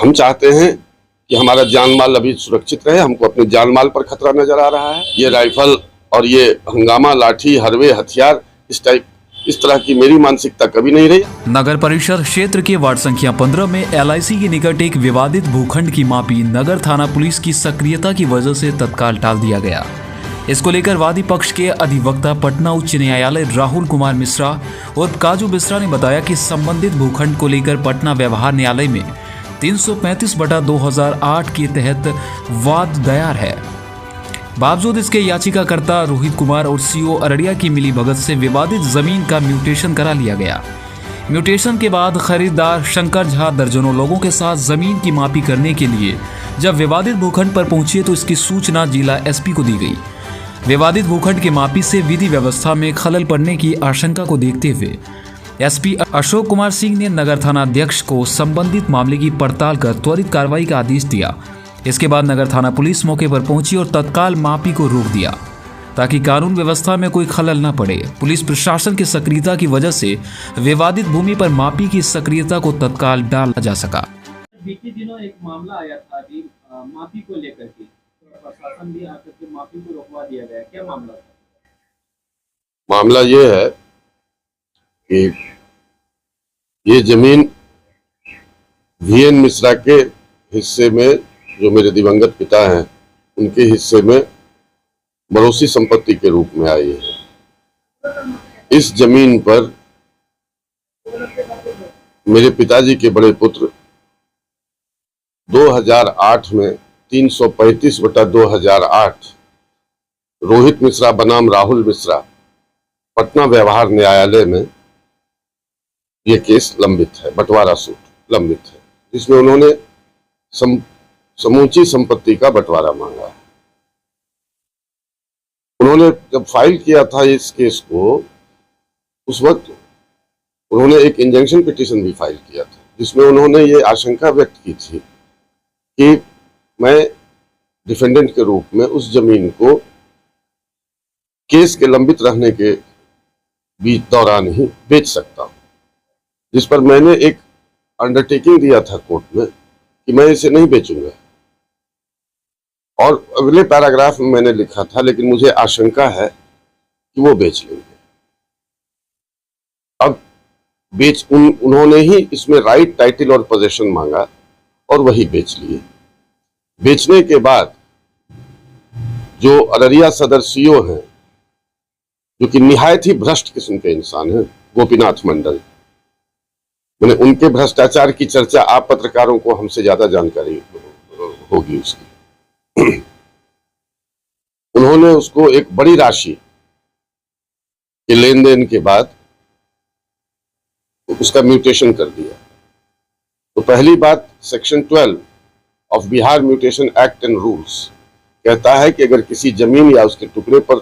हम चाहते हैं कि हमारा जान माल अभी सुरक्षित रहे। हमको अपने जान माल पर खतरा नजर आ रहा है। ये राइफल और ये हंगामा, लाठी, हरवे, हथियार, इस तरह की मेरी मानसिकता कभी नहीं रही। नगर परिषद क्षेत्र के वार्ड संख्या 15 में LIC के निकट एक विवादित भूखंड की मापी नगर थाना पुलिस की सक्रियता की वजह से तत्काल टाल दिया गया। इसको लेकर वादी पक्ष के अधिवक्ता पटना उच्च न्यायालय राहुल कुमार मिश्रा और काजू मिश्रा ने बताया कि संबंधित भूखंड को लेकर पटना व्यवहार न्यायालय में 335/2008 के तहत वाद दायर है। बावजूद इसके याचिकाकर्ता रोहित कुमार और CO अररिया की मिलीभगत से विवादित जमीन का म्यूटेशन करा लिया गया। म्यूटेशन के बाद खरीदार शंकर झा दर्जनों लोगों के साथ जमीन की मापी करने के लिए जब विवादित भूखंड पर पहुंचे तो इसकी सूचना जिला SP को दी गई। विवादित भूखंड की मापी से विधि व्यवस्था में खलल पड़ने की आशंका को देखते हुए SP अशोक कुमार सिंह ने नगर थाना अध्यक्ष को संबंधित मामले की पड़ताल कर त्वरित कार्रवाई का आदेश दिया। इसके बाद नगर थाना पुलिस मौके पर पहुंची और तत्काल मापी को रोक दिया ताकि कानून व्यवस्था में कोई खलल न पड़े। पुलिस प्रशासन की सक्रियता की वजह से विवादित भूमि पर मापी की सक्रियता को तत्काल डाला जा सका। बीते दिनों एक मामला आया था अभी मापी को लेकर के, प्रशासन भी आकर के मापी को रोकवा दिया गया, क्या मामला था? मामला ये है कि ये जमीन VN मिश्रा के हिस्से में, जो मेरे दिवंगत पिता हैं, उनके हिस्से में बड़ोसी संपत्ति के रूप में आई है। इस जमीन पर मेरे पिताजी के बड़े पुत्र 2008 में 335/2008 रोहित मिश्रा बनाम राहुल मिश्रा पटना व्यवहार न्यायालय में ये केस लंबित है, बंटवारा सूट लंबित है, जिसमें उन्होंने समूची संपत्ति का बंटवारा मांगा। उन्होंने जब फाइल किया था इस केस को, उस वक्त उन्होंने एक इंजंक्शन पिटीशन भी फाइल किया था, जिसमें उन्होंने ये आशंका व्यक्त की थी कि मैं डिफेंडेंट के रूप में उस जमीन को केस के लंबित रहने के बीच दौरान ही बेच सकता हूं, जिस पर मैंने एक अंडरटेकिंग दिया था कोर्ट में कि मैं इसे नहीं बेचूंगा। और अगले पैराग्राफ में मैंने लिखा था, लेकिन मुझे आशंका है कि वो बेच लेंगे। अब उन्होंने ही इसमें राइट, टाइटल और पोजीशन मांगा और वही बेच लिए। बेचने के बाद जो अररिया सदर CO हैं, जो कि निहायत ही भ्रष्ट किस्म के इंसान हैं, गोपीनाथ मंडल, मैंने उनके भ्रष्टाचार की चर्चा आप पत्रकारों को हमसे ज्यादा जानकारी होगी उसकी। उन्होंने उसको एक बड़ी राशि के लेन देन के बाद उसका म्यूटेशन कर दिया। तो पहली बात, section 12 of Bihar mutation act and rules कहता है कि अगर किसी जमीन या उसके टुकड़े पर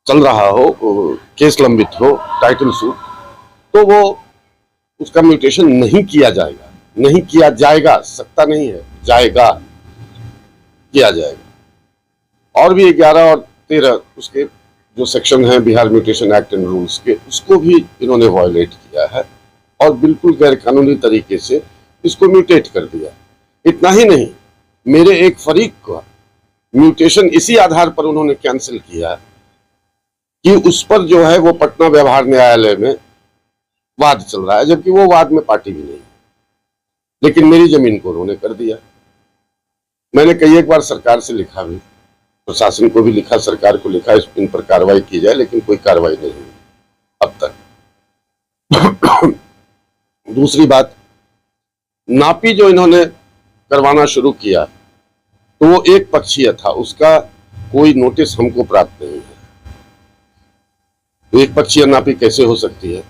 चल रहा हो, केस लंबित हो, टाइटल सूट, तो वो उसका म्यूटेशन नहीं किया जाएगा, नहीं किया जाएगा, सकता नहीं है, जाएगा, किया जाएगा। और भी 11 और 13 उसके जो सेक्शन हैं Bihar mutation act and rules के, उसको भी इन्होंने वायलेट किया है और बिल्कुल गैर कानूनी तरीके से इसको म्यूटेट कर दिया। इतना ही नहीं, मेरे एक फरीक का म्यूटेशन इसी आधार पर उन्होंने कैंसिल किया कि उस पर जो है वो पटना व्यवहार न्यायालय में वाद चल रहा है, जबकि वो वाद में पार्टी भी नहीं, लेकिन मेरी जमीन को उन्होंने कर दिया। मैंने कई एक बार सरकार से लिखा भी, प्रशासन को भी लिखा, सरकार को लिखा, इन पर कार्रवाई की जाए, लेकिन कोई कार्रवाई नहीं हुई अब तक। दूसरी बात, नापी जो इन्होंने करवाना शुरू किया तो वो एक पक्षीय था, उसका कोई नोटिस हमको प्राप्त नहीं है। तो एक पक्षीय नापी कैसे हो सकती है?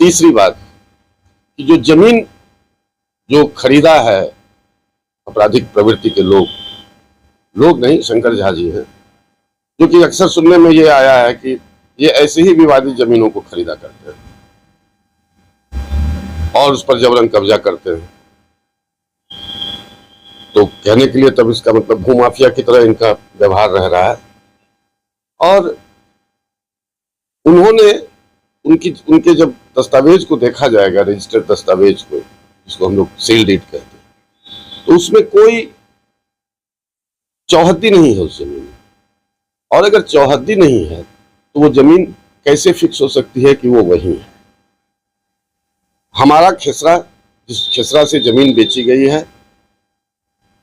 तीसरी बात कि जो जमीन जो खरीदा है आपराधिक प्रवृत्ति के लोग नहीं, शंकर झा जी हैं, जो कि अक्सर सुनने में ये आया है कि ये ऐसे ही विवादित जमीनों को खरीदा करते हैं और उस पर जबरन कब्जा करते हैं। तो कहने के लिए तब इसका मतलब भूमाफिया की तरह इनका व्यवहार रह रहा है। और उन्होंने उनके जब दस्तावेज को देखा जाएगा, रजिस्टर्ड दस्तावेज को, जिसको हम लोग सेल डीड कहते हैं, तो उसमें कोई चौहद्दी नहीं है उस जमीन में। और अगर चौहद्दी नहीं है तो वो जमीन कैसे फिक्स हो सकती है कि वो वही है? हमारा खेसरा, जिस खेसरा से जमीन बेची गई है,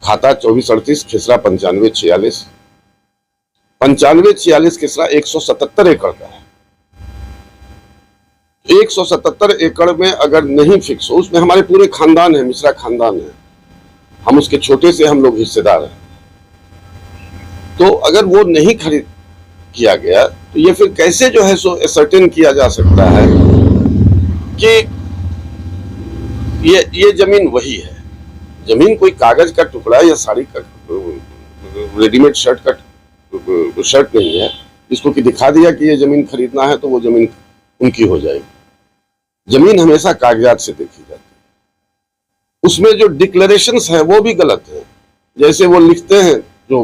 खाता 2438, खेसरा 9546, 9546 खेसरा 177 एकड़ का है। 177 एकड़ में अगर नहीं फिक्स हो, उसमें हमारे पूरे खानदान है, मिश्रा खानदान है, हम उसके छोटे से हम लोग हिस्सेदार हैं, तो अगर वो नहीं खरीद किया गया तो ये फिर कैसे जो है सो सर्टेन किया जा सकता है कि ये जमीन वही है? जमीन कोई कागज का टुकड़ा या साड़ी का रेडीमेड शर्ट नहीं है जिसको कि दिखा दिया कि ये जमीन खरीदना है तो वो जमीन उनकी हो जाएगी। जमीन हमेशा कागजात से देखी जाती है, उसमें जो डिक्लेरेशंस है वो भी गलत है। जैसे वो लिखते हैं, जो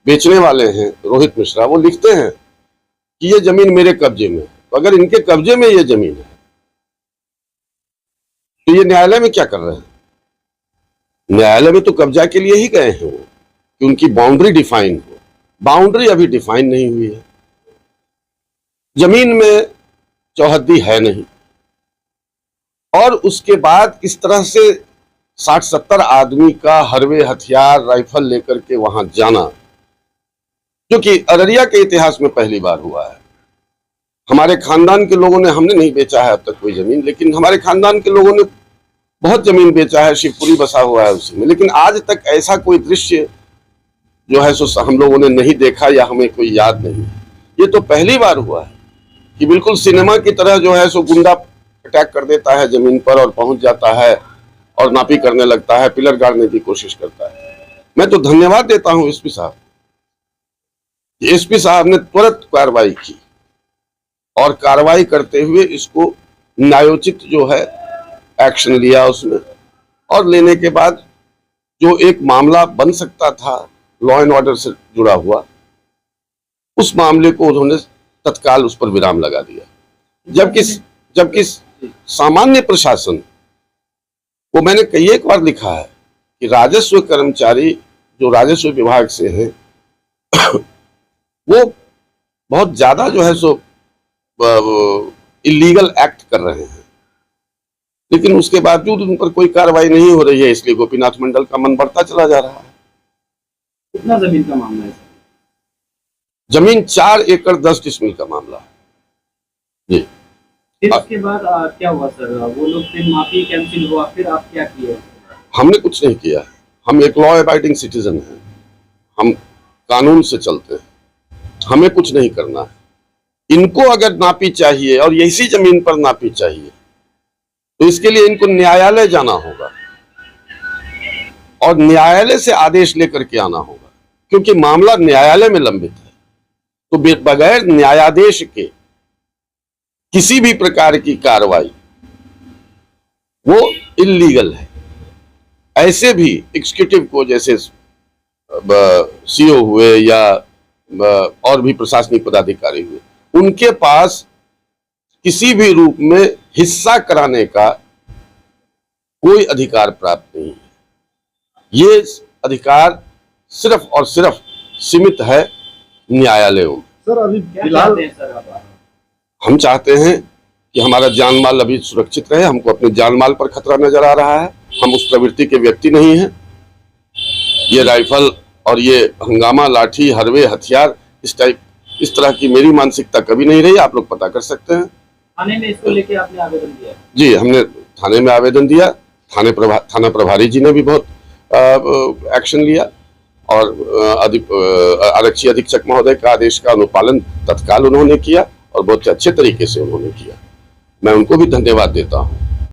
बेचने वाले हैं रोहित मिश्रा, वो लिखते हैं कि ये जमीन मेरे कब्जे में है। तो अगर इनके कब्जे में ये जमीन है तो ये न्यायालय में क्या कर रहे हैं? न्यायालय में तो कब्जा के लिए ही गए हैं वो, कि उनकी बाउंड्री डिफाइन हो। बाउंड्री अभी डिफाइन नहीं हुई है, जमीन में चौहद्दी है नहीं, और उसके बाद इस तरह से 60-70 आदमी का हरवे हथियार राइफल लेकर के वहां जाना, जो कि अररिया के इतिहास में पहली बार हुआ है। हमारे खानदान के लोगों ने, हमने नहीं बेचा है अब तक कोई जमीन, लेकिन हमारे खानदान के लोगों ने बहुत जमीन बेचा है, शिवपुरी बसा हुआ है उसी में, लेकिन आज तक ऐसा कोई दृश्य जो है सो हम लोगों ने नहीं देखा या हमें कोई याद नहीं है। ये तो पहली बार हुआ है कि बिल्कुल सिनेमा की तरह जो है सो गुंडा अटैक कर देता है जमीन पर और पहुंच जाता है और नापी करने लगता है, पिलर गाड़ने की कोशिश करता है। मैं तो धन्यवाद देता हूं एसपी साहब, एसपी साहब ने तुरंत कार्रवाई की और कार्रवाई करते हुए इसको न्यायोचित जो है एक्शन लिया उसमें, और लेने के बाद जो एक मामला बन सकता था लॉ एंड ऑर्डर से जुड़ा हुआ, उस मामले को उन्होंने तत्काल उस पर विराम लगा दिया। जबकि सामान्य प्रशासन को मैंने कई एक बार लिखा है कि राजस्व कर्मचारी जो राजस्व विभाग से हैं वो बहुत ज्यादा जो है सो इलीगल एक्ट कर रहे हैं, लेकिन उसके बावजूद उन पर कोई कार्रवाई नहीं हो रही है, इसलिए गोपीनाथ मंडल का मन बढ़ता चला जा रहा है। कितना जमीन का मामला है? जमीन 4 एकड़ 10 डिसमिल का मामला है जी। फिर उसके बाद क्या हुआ सर? वो लोग फिर माफी कैंसिल हुआ, फिर आप क्या किए? हमने कुछ नहीं किया, हम एक लॉ अबाइडिंग सिटीजन हैं, हम कानून से चलते हैं, हमें कुछ नहीं करना है। इनको अगर नापी चाहिए और इसी जमीन पर नापी चाहिए तो इसके लिए इनको न्यायालय जाना होगा और न्यायालय से आदेश लेकर के आना होगा, क्योंकि मामला न्यायालय में लंबित है। तो बगैर न्यायादेश के किसी भी प्रकार की कार्रवाई वो इल्लीगल है। ऐसे भी एग्जीक्यूटिव को, जैसे सीओ हुए या और भी प्रशासनिक पदाधिकारी हुए, उनके पास किसी भी रूप में हिस्सा कराने का कोई अधिकार प्राप्त नहीं है। ये अधिकार सिर्फ और सिर्फ सीमित है न्यायालयों में। सर अभी फिलहाल हम चाहते हैं कि हमारा जान माल अभी सुरक्षित रहे, हमको अपने जान माल पर खतरा नजर आ रहा है, हम उस प्रवृत्ति के व्यक्ति नहीं हैं। ये राइफल और ये हंगामा, लाठी, हरवे, हथियार, इस तरह की मेरी मानसिकता कभी नहीं रही, आप लोग पता कर सकते हैं। थाने में इसको लेके आपने आवेदन दिया? जी, हमने थाने में आवेदन दिया, थाना प्रभारी जी ने भी बहुत एक्शन लिया और आरक्षी अधीक्षक महोदय का आदेश का अनुपालन तत्काल उन्होंने किया और बहुत अच्छे तरीके से उन्होंने किया। मैं उनको भी धन्यवाद देता हूँ।